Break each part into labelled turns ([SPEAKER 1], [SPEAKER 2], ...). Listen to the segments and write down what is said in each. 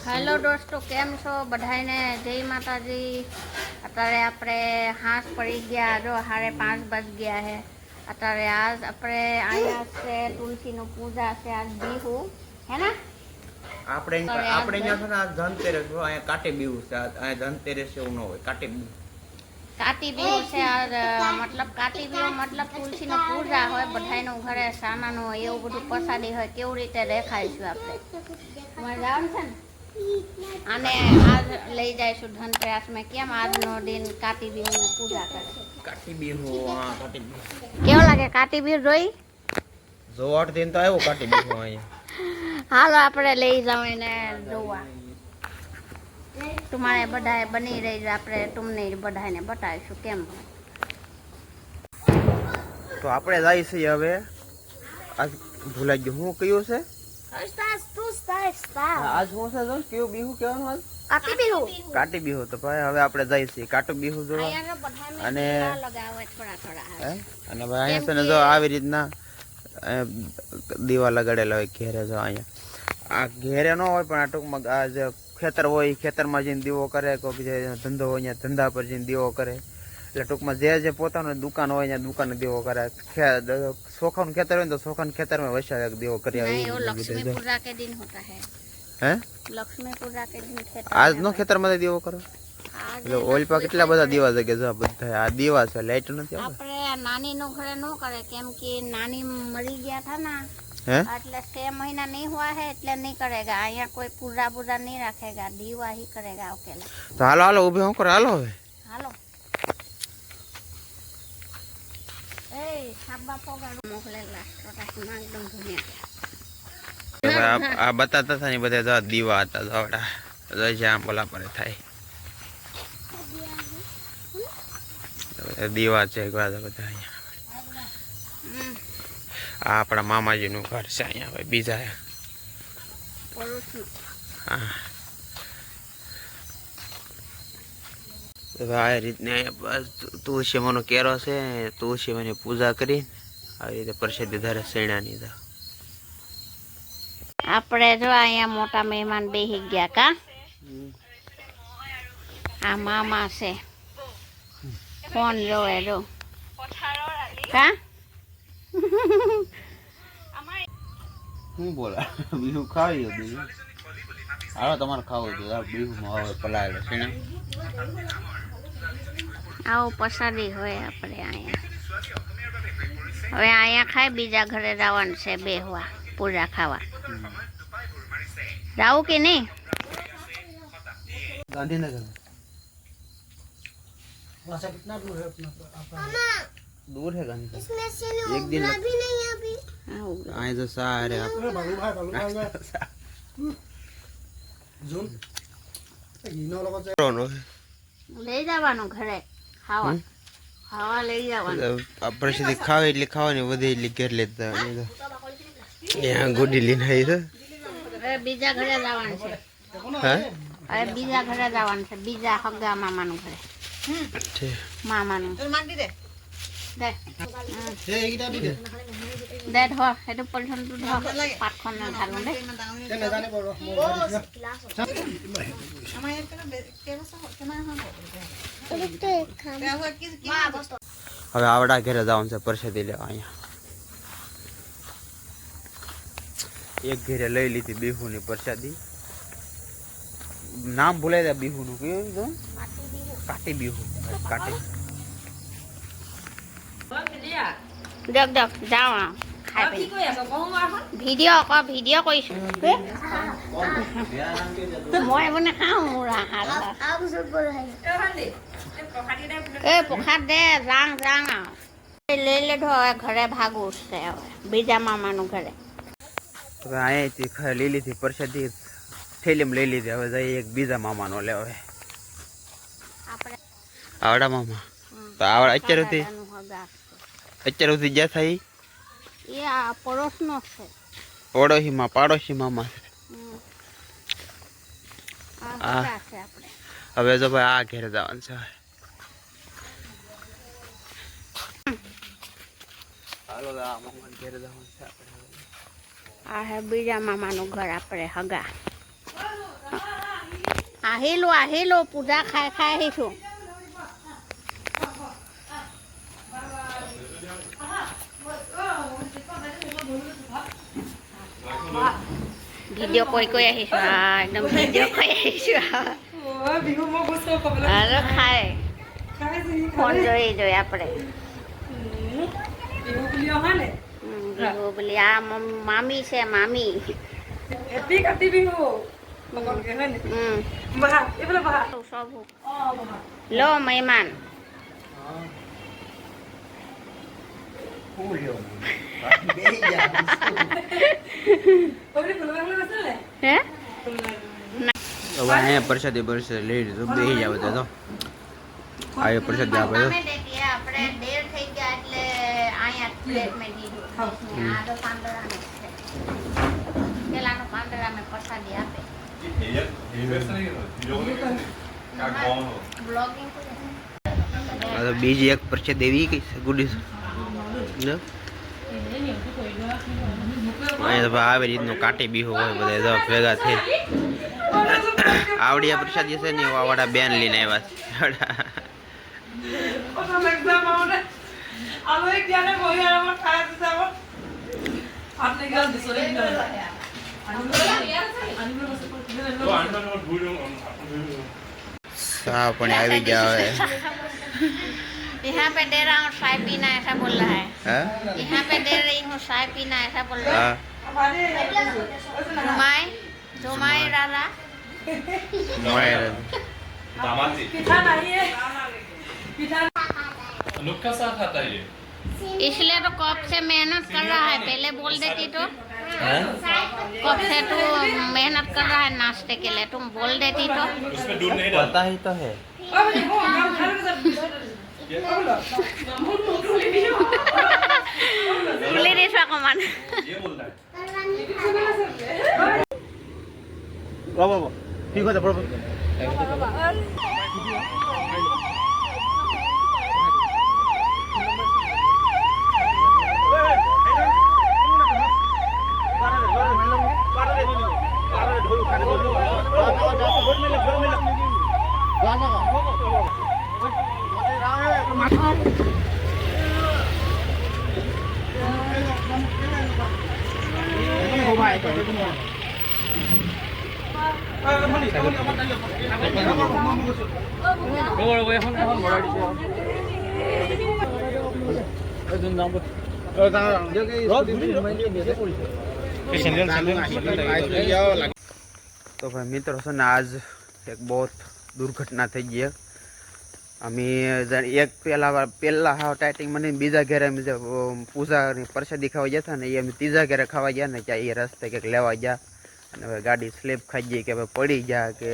[SPEAKER 1] Hello दोस्तों, केम छो बधाईने जय माताजी। अत्यारे आपणे हाथ पड़ी गया, जो 5:30 बज गया है। अत्यारे आज अपने आया से तुलसी नो पूजा से आज बीहू है ना।
[SPEAKER 2] આપણે અહીંયા છે ને આ ધનતેરસ હોય, અહીંયા કાટી બીહુ છે। અહીંયા ધનતેરસ એવું ન હોય, કાટી બીહુ।
[SPEAKER 1] काटी बीहू से आज मतलब काटी बीहू मतलब तुलसी नो पूजा होय, बधाईनो घरे सामानो एवुं बधुं प्रसादी होय, केवी रीते देखाईशुं आपणे। તમારે જવાનું છે ને, आने आज लई जाईशुं धनतेरस में। केम आजनो दिन काटी बीहू नी पूजा करशुं।
[SPEAKER 2] કાટી બીહુ, હા કાટી બીહુ
[SPEAKER 1] केवो लागे काटी बीहू જોઈ?
[SPEAKER 2] જોવાટ दिन તો આવ્યો કાટી બીહુ અહીંયા।
[SPEAKER 1] हालो आपणे लई जाओ एने जोवा। तुम्हारे बधाए बनी रही, आपणे तुमने बधाए ने बताईशुं केम।
[SPEAKER 2] તો આપણે જાય છે હવે। આજ ભૂલાઈ ગયું હું કયું છે આજ હું છે જો કયું બીહુ કહેવાનું આજ
[SPEAKER 1] काटी बीहू।
[SPEAKER 2] કાટી બીહુ। તો ભાઈ હવે આપણે જાય છે કાટુ બીહુ જોવા। અને
[SPEAKER 1] लगावे थोड़ा थोड़ा
[SPEAKER 2] અને ભાઈ અહીંયા છે ને જો આવી રીતના દીવા લગાડેલા હોય ઘેરે। જો અહીંયા આ ઘેરે ન હોય પણ આ ટૂંકમાં આ જે ખેતર હોય ખેતરમાં જઈને દીવો કરે, કોઈક જે ધંધો હોય અહીંયા ધંધા પર જઈને દીવો કરે। એટલે ટૂંકમાં જે પોતાનું દુકાન હોય અહીંયા દુકાને દીવો કરે। સોખાનું ખેતર હોય ને તો સોખાનું ખેતરમાં વૈશાખ દીવો કરી આવે।
[SPEAKER 1] लक्ष्मी पूजा के दिन होता है।
[SPEAKER 2] હે
[SPEAKER 1] लक्ष्मी पूजा के दिन खेतर
[SPEAKER 2] આજનો ખેતરમાં દીવો કરો? એટલે ઓલપા કેટલા બધા દીવા જગે જો બધા આ દીવા છે, લાઈટ નથી આવે।
[SPEAKER 1] આપણે નાની નો ઘરે નો કરે કેમ કે નાની મરી ગયા था ना,
[SPEAKER 2] हैं
[SPEAKER 1] એટલે 6 महीना नहीं हुआ है એટલે नहीं करेगा। અહીંયા कोई पूजा पूजा नहीं रखेगा, दीवा ही करेगा अकेला।
[SPEAKER 2] तो हालो हालो ऊभे હું કરે હાલો હવે
[SPEAKER 1] હાલો એ સાબા પોગાડો મોકલેલા છોટા એકદમ ધુનિયા।
[SPEAKER 2] આ બતાતા હતા ને બધા જો દીવા હતા જોડા જો જ્યાં બોલા પર થાય દીવા છે બધા અહીંયા। આ આપણા મામાજીનું ઘર છે અહીંયા હવે બીજા। હા આ રીતને તુલસીમાંનો કેરો છે, તુલસીમાંની પૂજા કરી આવી રીતે પ્રસાદી ધરે શેણાની।
[SPEAKER 1] આપણે જો અહીંયા મોટા મહેમાન બેહી ગયા का। आ मामा से फोन जोए जो का
[SPEAKER 2] હું બોલા બીહુ ખાવી બીહુ હાલો તમારે ખાવું તો બીહુમાં હવે પલાળે છે ને
[SPEAKER 1] આવો પ્રસાદી હોય આપણે અહીંયા। હવે અહીંયા ખાઈ બીજા ઘરે જવાનું છે બેહવા પૂજા ખાવા। જાવું કે નહીં?
[SPEAKER 2] गांधीनगर में
[SPEAKER 3] वहाँ से कितना दूर है अपना
[SPEAKER 2] दूर है गांधीनगर।
[SPEAKER 3] इसमें से
[SPEAKER 2] एक दिन
[SPEAKER 3] भी नहीं है अभी।
[SPEAKER 2] आए तो सारे आप
[SPEAKER 3] बालू भाई जून ઈનો લોકો
[SPEAKER 1] લઈ જવાનું ઘરે ખાવા ખાવા લઈ જવાનું।
[SPEAKER 2] પ્રસિદ્ધિ ખાવે એટલે ખાવાની વધે એટલે ઘેર લેતા यहाँ गुडी લીને આવી છે।
[SPEAKER 1] હવે બીજા ઘરે જવાનું છે।
[SPEAKER 2] હા
[SPEAKER 1] હવે બીજા ઘરે જવાનું છે, બીજા હગા મામાનું ઘરે। મામાનું દે
[SPEAKER 3] એ એકડા બી દે
[SPEAKER 1] દે ધો সেইটো পলিথিনটো ধ পাতখন ঢালো দে
[SPEAKER 3] તેને જાને પડો
[SPEAKER 2] હવે આવડા ઘરે જવાનું છે પ્રસાદી લેવા અહીંયા। એક ઘેરે લઈ લીધી બીહુની પ્રસાદી। નામ ભૂલાઈ જાય બીહુનું કયું કાટી બીહુ કાટી
[SPEAKER 1] দেখ দেখ যাও খাই ভিডিঅ' ভিডিঅ' কৰিছোঁ মই মানে খাওঁ মোৰ আহাৰ এই প্ৰসাদ দে যাওঁ যাওঁ আৰু લઈ લીધો હવે ઘરે ભાગવું છે હવે બીજા મામાનું ઘરે।
[SPEAKER 2] હવે અહીંયાથી લઈ લીધી પ્રસાદી થેલીમાં લઈ લીધી। હવે જઈએ એક બીજા મામાનો લેવા।
[SPEAKER 1] આપણે
[SPEAKER 2] આવડા મામા તો આવડા અત્યાર સુધી જ્યાં થાય
[SPEAKER 1] એ આ પડોશનો છે,
[SPEAKER 2] પડોશીમાં પાડોશી મામા છે।
[SPEAKER 1] આ છે આપણે
[SPEAKER 2] હવે જો ભાઈ આ ઘેરે જવાનું છે। હાલો આ મામા ઘેરે જવાનું છે આપણે।
[SPEAKER 1] આ હે બીજા મામાનું ઘર આપણે હગા. આ હેલો પૂજા ખાઈ છું. વિડીયો કોઈ આવીશું. હા એકદમ વિડીયો કોઈ આવીશું. હાલો ખાય ફોન જોઈ આપણે. બોલી આ મામી છે મામી. લો મહેમાન હે
[SPEAKER 2] અહીંયા પ્રસાદી લઈ લીધું બે જાવ તો આ પ્રસાદી આપે તો
[SPEAKER 1] આપણે દેર થઈ ગયા એટલે અહીંયા પ્લેટ મેં દીધું. આ તો પાંદડા છે પેલાનો પાંદડા મેં પ્રસાદી આપે. બ્લોગિંગ
[SPEAKER 2] બીજી એક પ્રસાદી એવી કઈ ગુડી આવી રીતનું કાટી બીહું હોય બધા ભેગા થઈ. આવડિયા પ્રસાદી છે ને વાળા બેન લઈને આવ્યા साहब पण આવી ગયા હવે.
[SPEAKER 1] यहाँ पे दे रहा हूँ चाय पीना ऐसा बोल रहा है. यहाँ पे दे रही हूँ चाय पीना ऐसा बोल रहा है. जुमाई राधा
[SPEAKER 4] नुक्का साथ आता है ये.
[SPEAKER 1] इसलिए तो कब से मेहनत कर रहा है. पहले बोल देती तो कब से तू मेहनत कर रहा है नाश्ते के लिए. तुम बोल देती तो
[SPEAKER 4] उसमें दूध नहीं डालता.
[SPEAKER 2] पता ही तो है.
[SPEAKER 1] खुली नहीं सको मन.
[SPEAKER 4] ये बोलता है.
[SPEAKER 2] बाबा ठीक है बरोबर. तो भाई मित्रों से आज एक बहुत दुर्घटना थी गई. अमी एक पहला हाँ टाइटिंग मैंने बीजा घेरे अमी पूजा प्रसादी खावा गया था ने ये तीजा घेरे खावा गया ने क्या ये रस्ते के लेवा गया गाड़ी स्लीप खाई गई के पड़ी गया के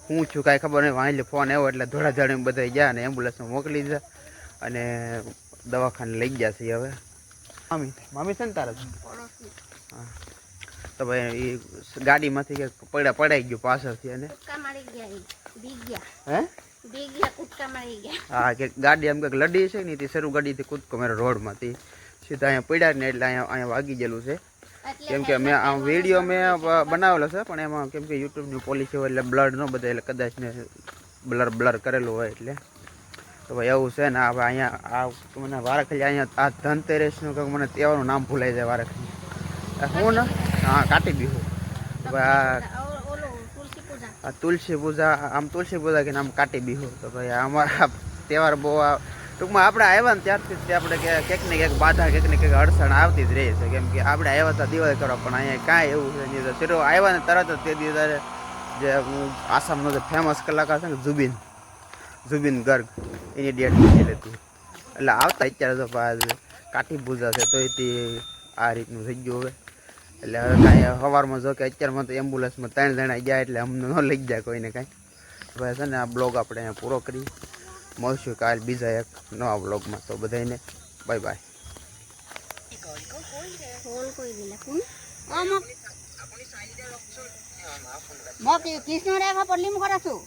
[SPEAKER 2] हूँ छू कई खबर नहीं. वहाँ फोन आयो एटले धोड़ाधड़ी में बधा गया ने एम्बुलन्स में मोकली दीधा अने दवाखाने लई गया छे. हवे मामी मामी से तारा हाँ तो भाई गाड़ी में थी पड़ाई गयो पाछळ थी अने हाँ कि गाड़ी एम कईक लड़ी है नी शरू गाड़ी थी कूदको मेरे रोड में थी सीधा अँ पड़ा ने एटले अँ वागी गेलू है. केम के मैं आ वीडियो में बनावेलो है पण एमां केम के यूट्यूब नी पॉलिसी होय एटले ब्लड न बधे एटले कदाच ने ब्लर करेलो होय एटले तो भाई एवुं छे ने हवे अहींया आ मने वाराखली अहींया आ धनतेरसनुं कंईक मने तहेवारनुं नाम भूलाई जाय वाराखली हुं न हाँ काटी बीहू तुलसी पूजा आम तुलसी पूजा के नाम काटी बीहू. तो भाई अमारा तहेवार बहुत टूंकमां आपणे आव्या ने त्यारथी आपणे कंईक ने कंईक बाधा कंईक ने कंईक अड़चण आवती ज रहे छे. केम के आपणे आव्या हता दिवाळी કરવા पण अहींया कांई एवुं छे नहीं. सिरो आव्या ने तरत ज ते दिवसे जे आसामनो जे फेमस कलाकार छे ने जुबिन गर्ग एनी डेट थયેલી હતી એટલે આવતા અત્યારે તો કાઠી પૂજા છે તો એથી આ રીતનું થઈ ગયું હવે. એટલે હવે કાંઈ સવારમાં જો કે અત્યારમાં તો એમ્બ્યુલન્સમાં 3 જણા ગયા એટલે અમને ન લઈ જાય કોઈને કાંઈ. ભાઈ છે ને આ બ્લોગ આપણે અહીંયા પૂરો કરી મળશું કાલ બીજા એક નવા બ્લોગમાં. તો બધાને બાય બાય.
[SPEAKER 1] કૃષ્ણ રેખા પર લીમ કરાશું